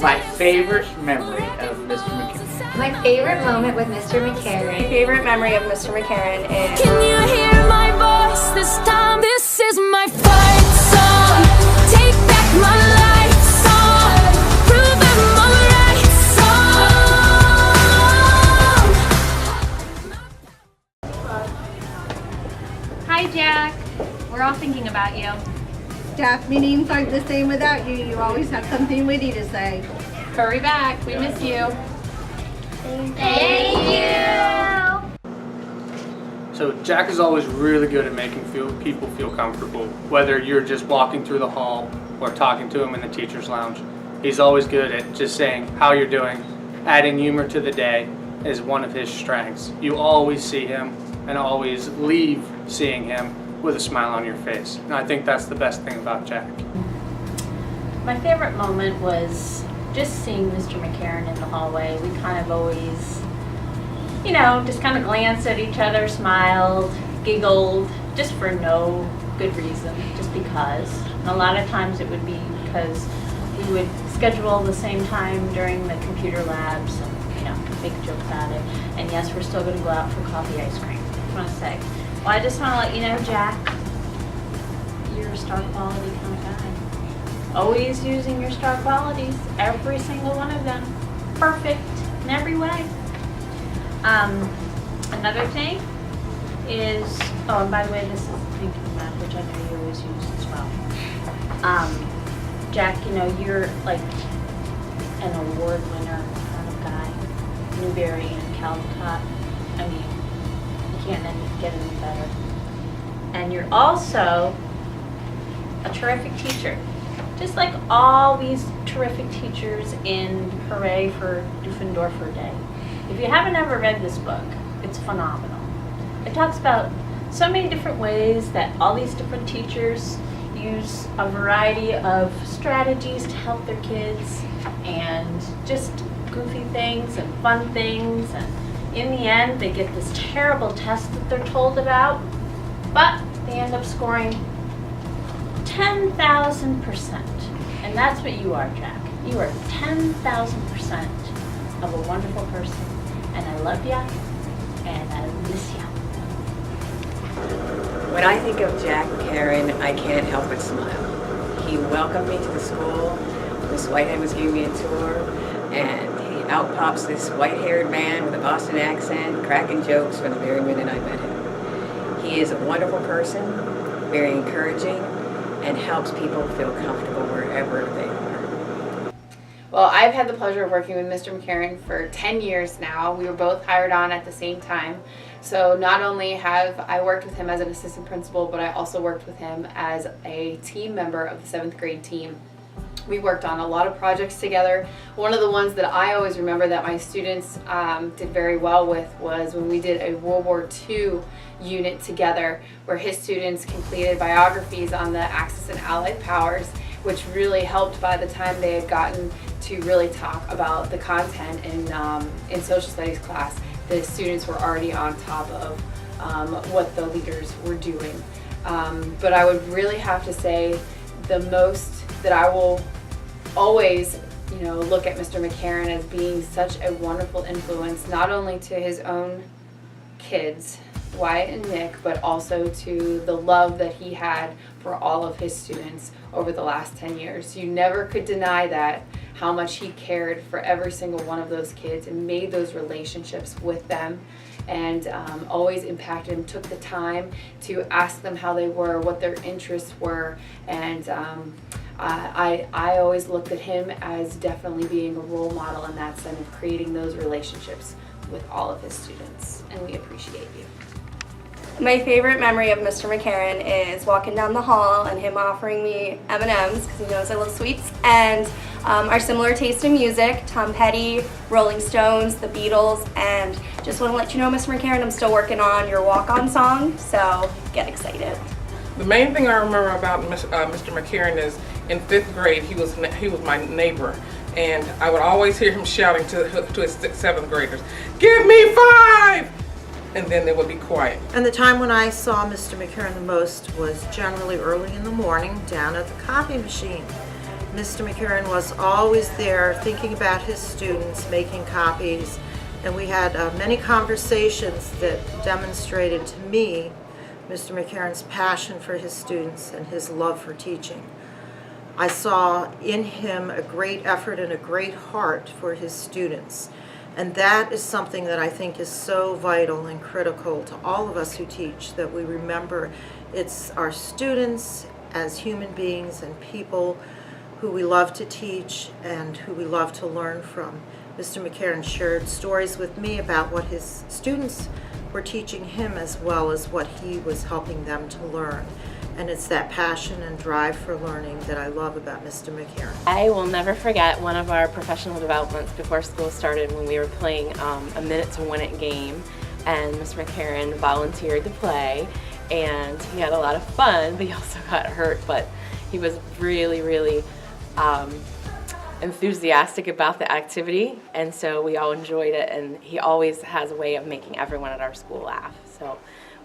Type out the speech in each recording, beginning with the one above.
My favorite memory of Mr. McCarran. My favorite moment with Mr. McCarran. My favorite memory of Mr. McCarran is... Can you hear my voice this time? This is my fight song. Take back my life song. Prove I'm alright song. Hi, Jack. We're all thinking about you. Staff meetings aren't the same without you. You always have something witty to say. Hurry back. We miss you. Thank you. So Jack is always really good at making people feel comfortable, whether you're just walking through the hall or talking to him in the teacher's lounge. He's always good at just saying how you're doing. Adding humor to the day is one of his strengths. You always see him and always leave seeing him with a smile on your face. And I think that's the best thing about Jack. My favorite moment was just seeing Mr. McCarran in the hallway. We kind of always, just kind of glanced at each other, smiled, giggled, just for no good reason, just because. And a lot of times it would be because we would schedule the same time during the computer labs and, make a joke about it. And yes, we're still going to go out for coffee ice cream. I just want to say. Well, I just want to let you know, Jack, you're a star quality kind of guy. Always using your star qualities, every single one of them. Perfect in every way. Another thing is, oh, and by the way, this is the thinking map, which I know you always use as well. Jack, you're like an award winner kind of guy. Newberry and Caldecott. I mean, can't get any better. And you're also a terrific teacher. Just like all these terrific teachers in Hooray for Doofendorfer Day. If you haven't ever read this book, it's phenomenal. It talks about so many different ways that all these different teachers use a variety of strategies to help their kids and just goofy things and fun things, and in the end, they get this terrible test that they're told about, but they end up scoring 10,000%. And that's what you are, Jack. You are 10,000% of a wonderful person. And I love ya, and I miss ya. When I think of Jack McCarran, I can't help but smile. He welcomed me to the school. Miss Whitehead was giving me a tour, and out pops this white-haired man with a Boston accent, cracking jokes from the very minute I met him. He is a wonderful person, very encouraging, and helps people feel comfortable wherever they are. Well, I've had the pleasure of working with Mr. McCarran for 10 years now. We were both hired on at the same time. So not only have I worked with him as an assistant principal, but I also worked with him as a team member of the 7th grade team. We worked on a lot of projects together. One of the ones that I always remember that my students did very well with was when we did a World War II unit together, where his students completed biographies on the Axis and Allied powers, which really helped by the time they had gotten to really talk about the content in social studies class. The students were already on top of what the leaders were doing. But I would really have to say the most that I will always look at Mr. McCarran as being such a wonderful influence, not only to his own kids, Wyatt and Nick, but also to the love that he had for all of his students over the last 10 years. You never could deny that, how much he cared for every single one of those kids and made those relationships with them, and always impacted them, took the time to ask them how they were, what their interests were, and I always looked at him as definitely being a role model in that sense of creating those relationships with all of his students, and we appreciate you. My favorite memory of Mr. McCarran is walking down the hall and him offering me M&Ms because he knows I love sweets, and our similar taste in music, Tom Petty, Rolling Stones, the Beatles, and just want to let you know, Mr. McCarran, I'm still working on your walk-on song, so get excited. The main thing I remember about Mr. McCarran is in 5th grade, he was my neighbor, and I would always hear him shouting to his 7th graders, "Give me 5!" And then they would be quiet. And the time when I saw Mr. McCarran the most was generally early in the morning down at the coffee machine. Mr. McCarron was always there thinking about his students, making copies, and we had many conversations that demonstrated to me Mr. McCarron's passion for his students and his love for teaching. I saw in him a great effort and a great heart for his students. And that is something that I think is so vital and critical to all of us who teach, that we remember it's our students as human beings and people who we love to teach and who we love to learn from. Mr. McCarron shared stories with me about what his students were teaching him as well as what he was helping them to learn. And it's that passion and drive for learning that I love about Mr. McCarron. I will never forget one of our professional developments before school started when we were playing a minute to win it game, and Mr. McCarron volunteered to play, and he had a lot of fun, but he also got hurt, but he was really, really enthusiastic about the activity, and so we all enjoyed it, and he always has a way of making everyone at our school laugh. So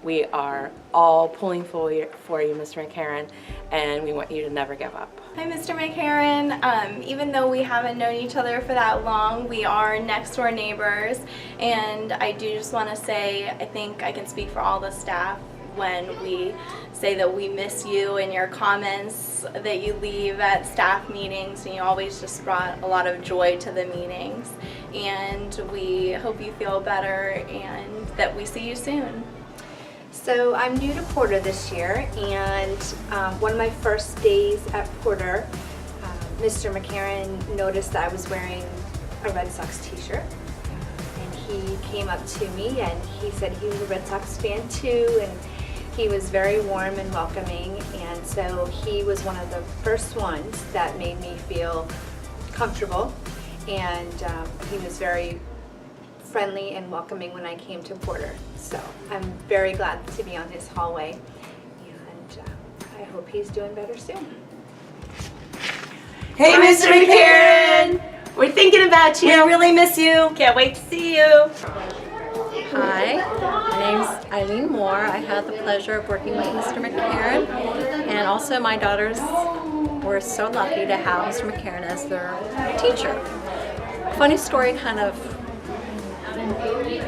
we are all pulling for you, Mr. McCarron, and we want you to never give up. Hi, Mr. McCarron. Even though we haven't known each other for that long, we are next door neighbors, and I do just want to say, I think I can speak for all the staff when we say that we miss you and your comments that you leave at staff meetings, and you always just brought a lot of joy to the meetings, and we hope you feel better and that we see you soon. So I'm new to Porter this year, and one of my first days at Porter, Mr. McCarron noticed that I was wearing a Red Sox t-shirt, and he came up to me and he said he was a Red Sox fan too, and he was very warm and welcoming, and so he was one of the first ones that made me feel comfortable, and he was very friendly and welcoming when I came to Porter. So I'm very glad to be on his hallway, and I hope he's doing better soon. Hey, Mr. McCarron! We're thinking about you. We really miss you. Can't wait to see you. Hi, my name's Eileen Moore. I had the pleasure of working with Mr. McCarron, and also my daughters were so lucky to have Mr. McCarron as their teacher. Funny story, kind of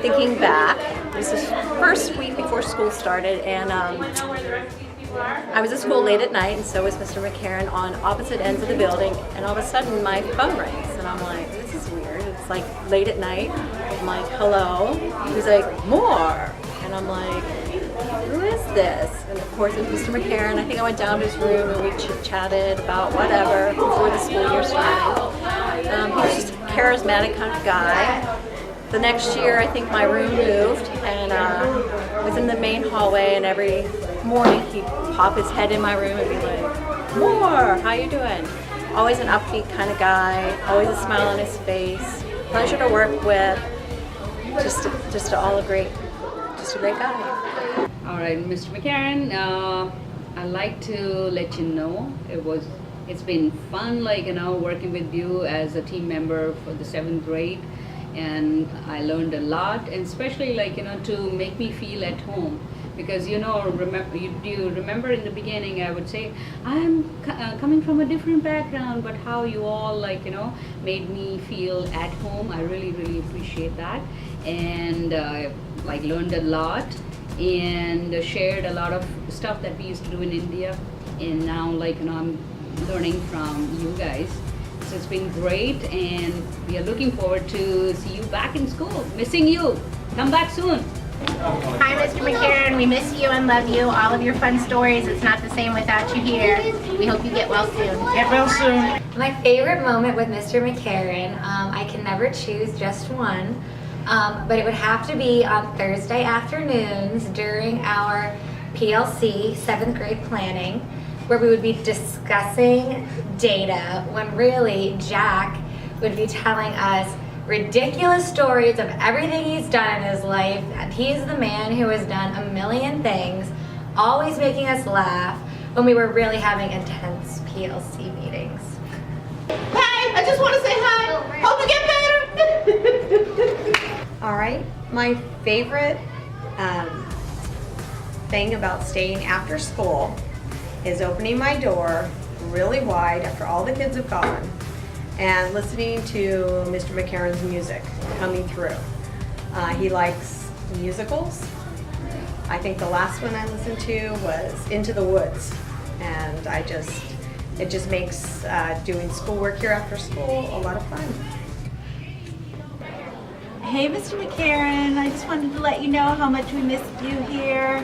thinking back. This is the first week before school started, and I was at school late at night, and so was Mr. McCarron on opposite ends of the building, and all of a sudden my phone rings, and I'm like, this is weird. It's like late at night. I'm like, hello? He's like, Moore. And I'm like, who is this? And of course it was Mr. McCarron. I think I went down to his room and we chit-chatted about whatever before the school year started. He was just a charismatic kind of guy. The next year, I think my room moved, and was in the main hallway, and every morning he'd pop his head in my room and be like, Moore, how you doing? Always an upbeat kind of guy, always a smile on his face, pleasure to work with, just a great guy. All right, Mr. McCarron, I'd like to let you know it's been fun, working with you as a team member for the 7th grade. And I learned a lot, and especially to make me feel at home, because you remember in the beginning I would say I'm coming from a different background, but how you all made me feel at home. I really appreciate that, and learned a lot and shared a lot of stuff that we used to do in India, and now I'm learning from you guys. So it's been great, and we are looking forward to see you back in school. Missing you. Come back soon. Hi, Mr. McCarron. We miss you and love you. All of your fun stories. It's not the same without you here. We hope you get well soon. Get well soon. My favorite moment with Mr. McCarron, I can never choose just one, but it would have to be on Thursday afternoons during our PLC 7th grade planning, where we would be discussing data when really Jack would be telling us ridiculous stories of everything he's done in his life. And he's the man who has done a million things, always making us laugh when we were really having intense PLC meetings. Hey, I just want to say hi. Hope you get better. All right, my favorite thing about staying after school is opening my door really wide after all the kids have gone and listening to Mr. McCarron's music coming through. He likes musicals. I think the last one I listened to was Into the Woods, and it just makes doing schoolwork here after school a lot of fun. Hey, Mr. McCarron, I just wanted to let you know how much we missed you here.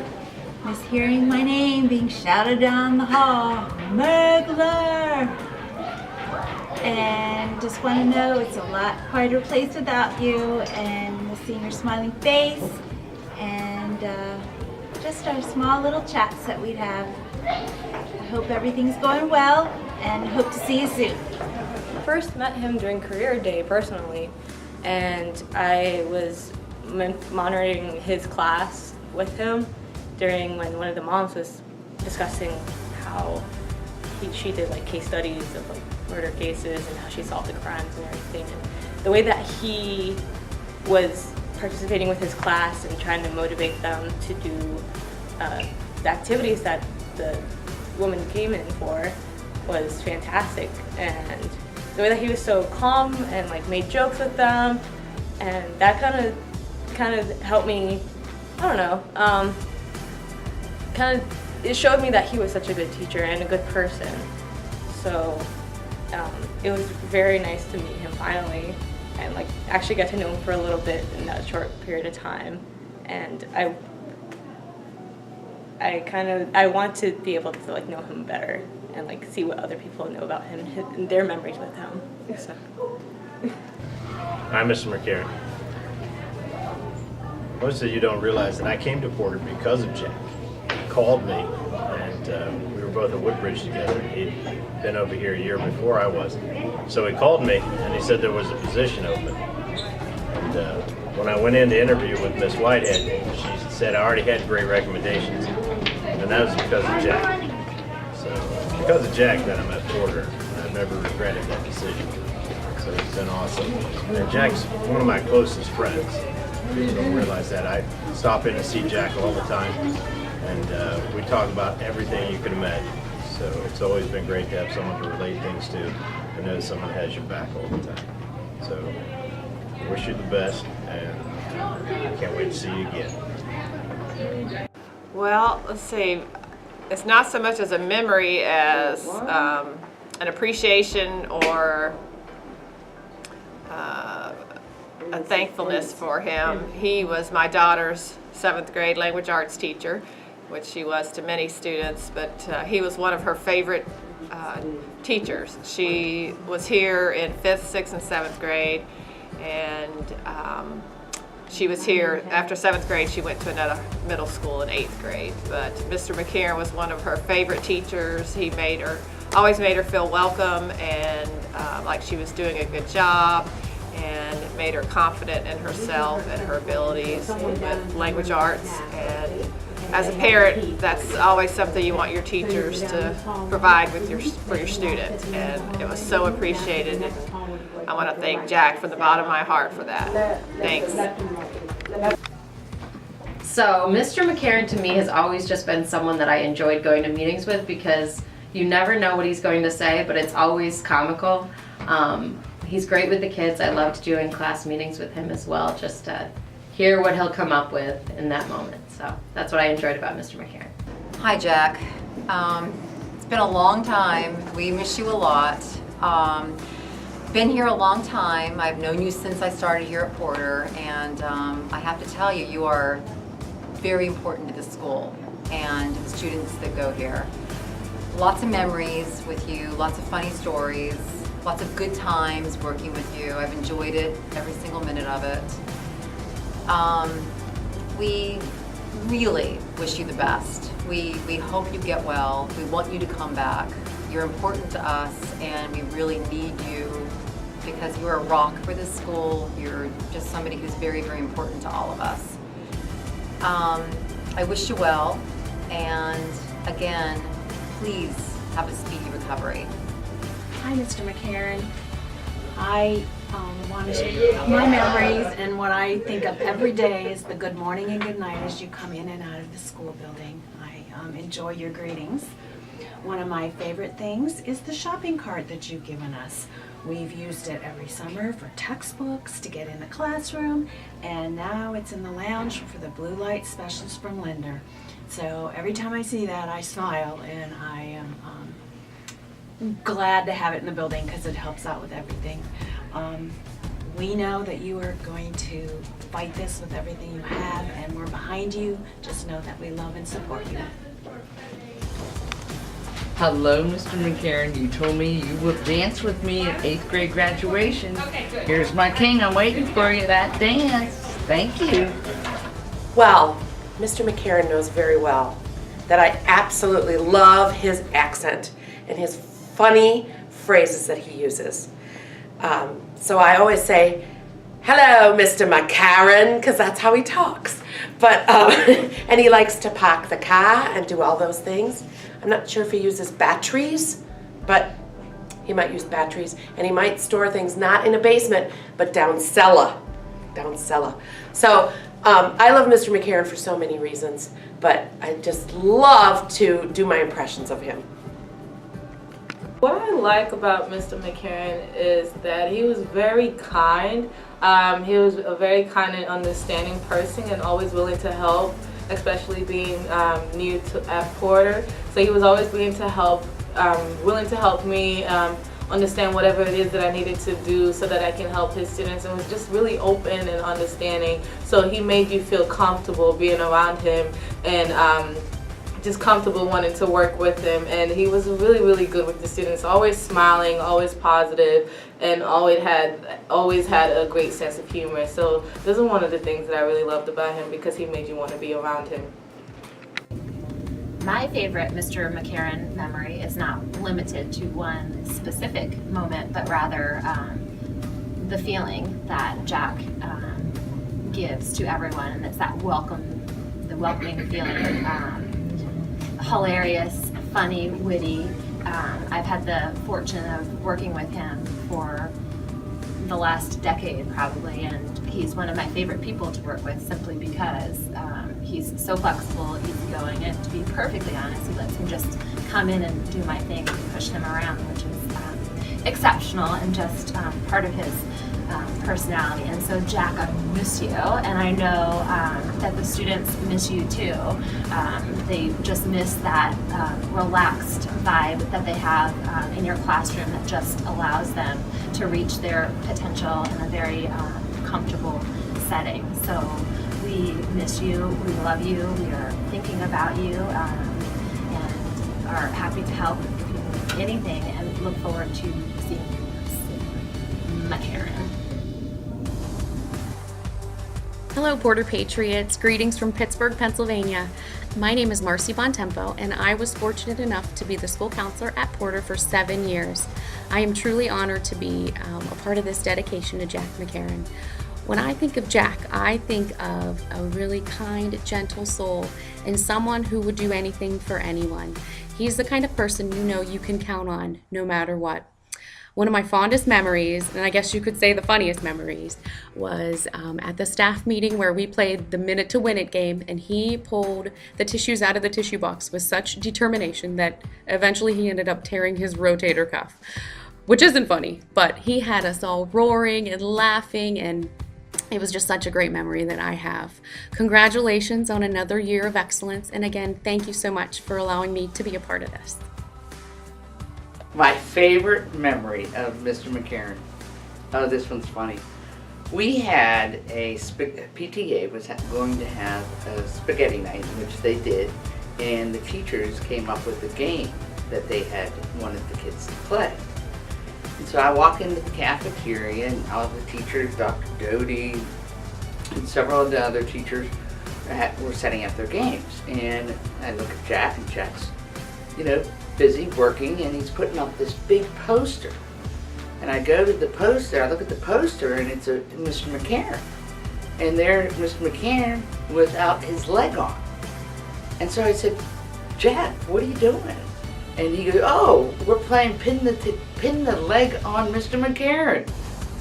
Miss hearing my name being shouted down the hall, Megler! And just want to know it's a lot quieter place without you, and seeing your smiling face, and just our small little chats that we'd have. I hope everything's going well, and hope to see you soon. First met him during career day personally, and I was monitoring his class with him during when one of the moms was discussing how she did like case studies of like murder cases and how she solved the crimes and everything. And the way that he was participating with his class and trying to motivate them to do the activities that the woman came in for was fantastic. And the way that he was so calm and like made jokes with them, and that kind of helped me, I don't know, it showed me that he was such a good teacher and a good person. So it was very nice to meet him finally, and like actually get to know him for a little bit in that short period of time. And I want to be able to like know him better and like see what other people know about him and their memories with him. So. I'm Mr. McCarron. Most of you don't realize that I came to Porter because of Jack. He called me, and we were both at Woodbridge together. He'd been over here a year before I was. So he called me, and he said there was a position open. And when I went in to interview with Miss Whitehead, she said I already had great recommendations, and that was because of Jack. So because of Jack that I'm at Porter. I've never regretted that decision. So it's been awesome. And Jack's one of my closest friends. People don't realize that. I stop in and see Jack all the time, and we talk about everything you can imagine. So it's always been great to have someone to relate things to and know someone has your back all the time. So I wish you the best, and I can't wait to see you again. Well, let's see. It's not so much as a memory as an appreciation or a thankfulness for him. He was my daughter's 7th grade language arts teacher, which she was to many students, but he was one of her favorite teachers. She was here in 5th, 6th, and 7th grade, and she was here after 7th grade. She went to another middle school in 8th grade, but Mr. McCarron was one of her favorite teachers. He always made her feel welcome and like she was doing a good job, and it made her confident in herself and her abilities with language arts. And as a parent, that's always something you want your teachers to provide for your students, and it was so appreciated. And I want to thank Jack from the bottom of my heart for that. Thanks. So Mr. McCarron to me has always just been someone that I enjoyed going to meetings with, because you never know what he's going to say, but it's always comical. He's great with the kids. I loved doing class meetings with him as well, just to hear what he'll come up with in that moment. So that's what I enjoyed about Mr. McCarron. Hi, Jack. It's been a long time. We miss you a lot. Been here a long time. I've known you since I started here at Porter, and I have to tell you, you are very important to the school and the students that go here. Lots of memories with you, lots of funny stories, lots of good times working with you. I've enjoyed it, every single minute of it. We really wish you the best. We hope you get well. We want you to come back. You're important to us, and we really need you because you're a rock for this school. You're just somebody who's very, very important to all of us. I wish you well, and again, please have a speedy recovery. Hi, Mr. McCarron. I want to share my memories, and what I think of every day is the good morning and good night as you come in and out of the school building. I enjoy your greetings. One of my favorite things is the shopping cart that you've given us. We've used it every summer for textbooks, to get in the classroom, and now it's in the lounge for the blue light specials from Linder. So every time I see that, I smile, and I am glad to have it in the building because it helps out with everything. We know that you are going to fight this with everything you have, and we're behind you. Just know that we love and support you. Hello, Mr. McCarron. You told me you would dance with me at 8th grade graduation. Here's my king. I'm waiting for you, that dance. Thank you. Well, Mr. McCarron knows very well that I absolutely love his accent and his funny phrases that he uses. So I always say, hello, Mr. McCarron, because that's how he talks. But and he likes to park the car and do all those things. I'm not sure if he uses batteries, but he might use batteries. And he might store things not in a basement, but down cellar. Down cellar. So I love Mr. McCarron for so many reasons, but I just love to do my impressions of him. What I like about Mr. McCarron is that he was very kind. He was a very kind and understanding person and always willing to help, especially being new at Porter. So he was always willing to help me understand whatever it is that I needed to do so that I can help his students, and was just really open and understanding. So he made you feel comfortable being around him and just comfortable wanting to work with him. And he was really, really good with the students, always smiling, always positive, and always had a great sense of humor. So those are one of the things that I really loved about him, because he made you want to be around him. My favorite Mr. McCarron memory is not limited to one specific moment, but rather the feeling that Jack gives to everyone, and it's that welcoming feeling. Hilarious, funny, witty. I've had the fortune of working with him for the last decade probably, and he's one of my favorite people to work with simply because he's so flexible, easygoing, and to be perfectly honest, he lets me just come in and do my thing and push him around, which is exceptional and just part of his personality. And so Jack, I miss you, and I know that the students miss you too. They just miss that relaxed vibe that they have in your classroom that just allows them to reach their potential in a very comfortable setting. So we miss you, we love you, we are thinking about you, and are happy to help if you need anything, and look forward to seeing you, McCarron. Hello, Porter Patriots. Greetings from Pittsburgh, Pennsylvania. My name is Marcy Bontempo, and I was fortunate enough to be the school counselor at Porter for 7 years. I am truly honored to be a part of this dedication to Jack McCarron. When I think of Jack, I think of a really kind, gentle soul and someone who would do anything for anyone. He's the kind of person you know you can count on no matter what. One of my fondest memories, and I guess you could say the funniest memories, was at the staff meeting where we played the Minute to Win It game, and he pulled the tissues out of the tissue box with such determination that eventually he ended up tearing his rotator cuff, which isn't funny, but he had us all roaring and laughing, and it was just such a great memory that I have. Congratulations on another year of excellence, and again, thank you so much for allowing me to be a part of this. My favorite memory of Mr. McCarron. Oh, this one's funny. We had PTA was going to have a spaghetti night, which they did, and the teachers came up with a game that they had wanted the kids to play. And so I walk into the cafeteria, and all the teachers, Dr. Doty, and several of the other teachers were setting up their games. And I look at Jack, and Jack's, busy working, and he's putting up this big poster. And I go to the poster, I look at the poster, and it's a Mr. McCarron. And there, Mr. McCarron without his leg on. And so I said, Jack, what are you doing? And he goes, oh, we're playing pin the leg on Mr. McCarron.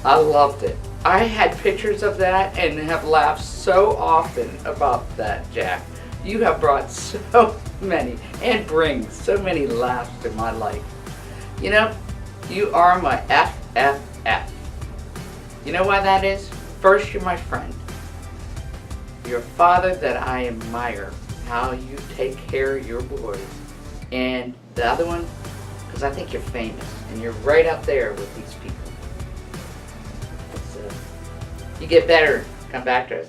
I loved it. I had pictures of that and have laughed so often about that, Jack. You have brought so many, and brings so many laughs to my life. You know, you are my FFF. You know why that is? First, you're my friend. You're a father that I admire, how you take care of your boys. And the other one, because I think you're famous, and you're right up there with these people. So, you get better, come back to us.